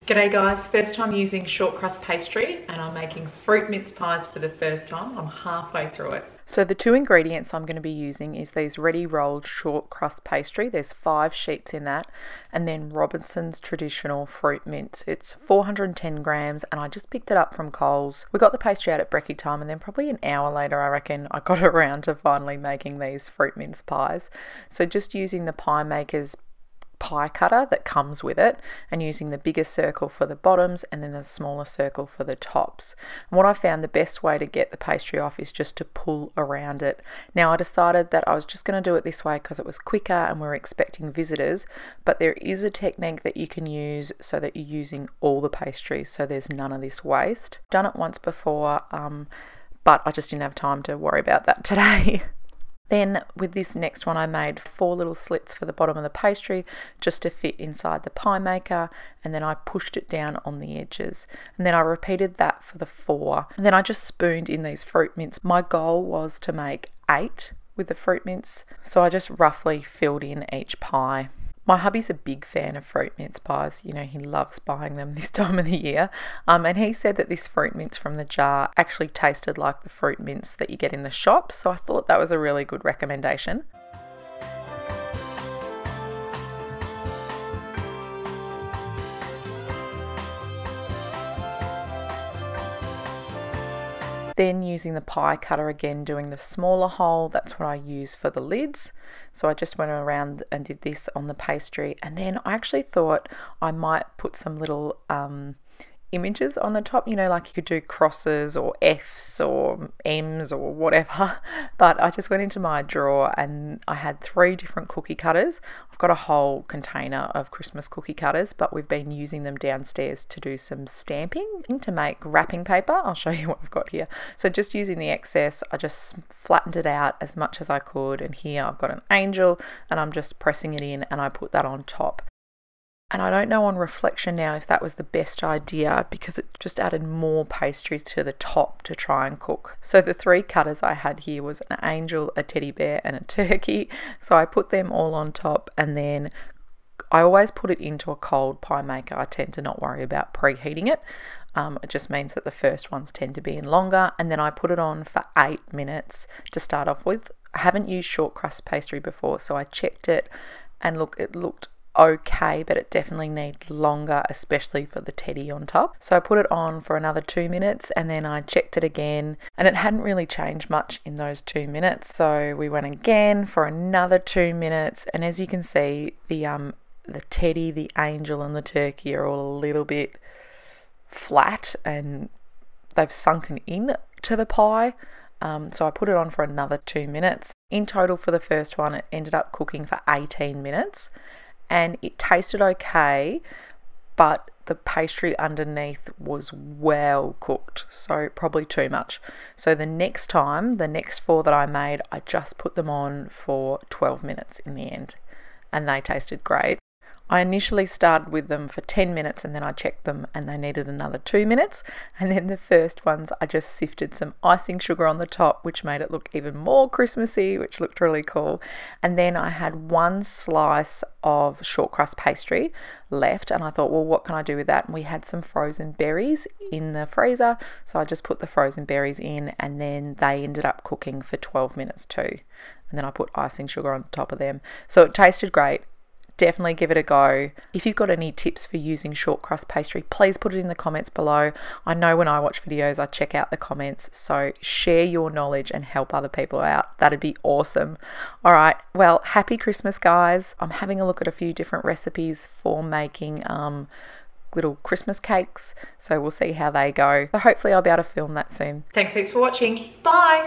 G'day guys, first time using short crust pastry and I'm making fruit mince pies for the first time. I'm halfway through it. So the two ingredients I'm going to be using is these ready rolled short crust pastry. There's 5 sheets in that, and then Robinson's traditional fruit mince. It's 410 grams and I just picked it up from Coles. We got the pastry out at brekkie time and then probably an hour later I reckon I got around to finally making these fruit mince pies. So just using the Pie Maker's pie cutter that comes with it and using the bigger circle for the bottoms and then the smaller circle for the tops. And what I found the best way to get the pastry off is just to pull around it. Now I decided that I was just going to do it this way because it was quicker and we're expecting visitors, but there is a technique that you can use so that you're using all the pastries so there's none of this waste. I've done it once before, but I just didn't have time to worry about that today. Then with this next one I made 4 little slits for the bottom of the pastry just to fit inside the pie maker, and then I pushed it down on the edges, and then I repeated that for the 4, and then I just spooned in these fruit mince. My goal was to make 8 with the fruit mince, so I just roughly filled in each pie. My hubby's a big fan of fruit mince pies. You know, he loves buying them this time of the year. And he said that this fruit mince from the jar actually tasted like the fruit mince that you get in the shops. So I thought that was a really good recommendation. Then using the pie cutter again, doing the smaller hole, that's what I use for the lids. So I just went around and did this on the pastry, and then I actually thought I might put some little images on the top, you know, like you could do crosses or F's or M's or whatever, but I just went into my drawer and I had 3 different cookie cutters. I've got a whole container of Christmas cookie cutters, but we've been using them downstairs to do some stamping to make wrapping paper. I'll show you what I've got here. So just using the excess, I just flattened it out as much as I could, and here I've got an angel and I'm just pressing it in and I put that on top. And I don't know on reflection now if that was the best idea because it just added more pastry to the top to try and cook. So the 3 cutters I had here was an angel, a teddy bear and a turkey. So I put them all on top, and then I always put it into a cold pie maker. I tend to not worry about preheating it. It just means that the first ones tend to be in longer, and then I put it on for 8 minutes to start off with. I haven't used short crust pastry before, so I checked it and look, it looked okay, but it definitely needs longer, especially for the teddy on top. So I put it on for another 2 minutes and then I checked it again, and it hadn't really changed much in those 2 minutes. So we went again for another 2 minutes, and as you can see, the teddy, the angel and the turkey are all a little bit flat and they've sunken in to the pie. So I put it on for another 2 minutes. In total for the first one, it ended up cooking for 18 minutes. And it tasted okay, but the pastry underneath was well cooked, so probably too much. So the next time, the next 4 that I made, I just put them on for 12 minutes in the end, and they tasted great. I initially started with them for 10 minutes and then I checked them and they needed another 2 minutes, and then the first ones I just sifted some icing sugar on the top, which made it look even more Christmassy, which looked really cool. And then I had 1 slice of short crust pastry left and I thought, well, what can I do with that? And we had some frozen berries in the freezer, so I just put the frozen berries in, and then they ended up cooking for 12 minutes too, and then I put icing sugar on top of them. So it tasted great. Definitely give it a go. If you've got any tips for using short crust pastry, please put it in the comments below. I know when I watch videos, I check out the comments, so share your knowledge and help other people out. That'd be awesome. All right, well, happy Christmas, guys. I'm having a look at a few different recipes for making little Christmas cakes, so we'll see how they go. So hopefully I'll be able to film that soon. Thanks heaps for watching. Bye.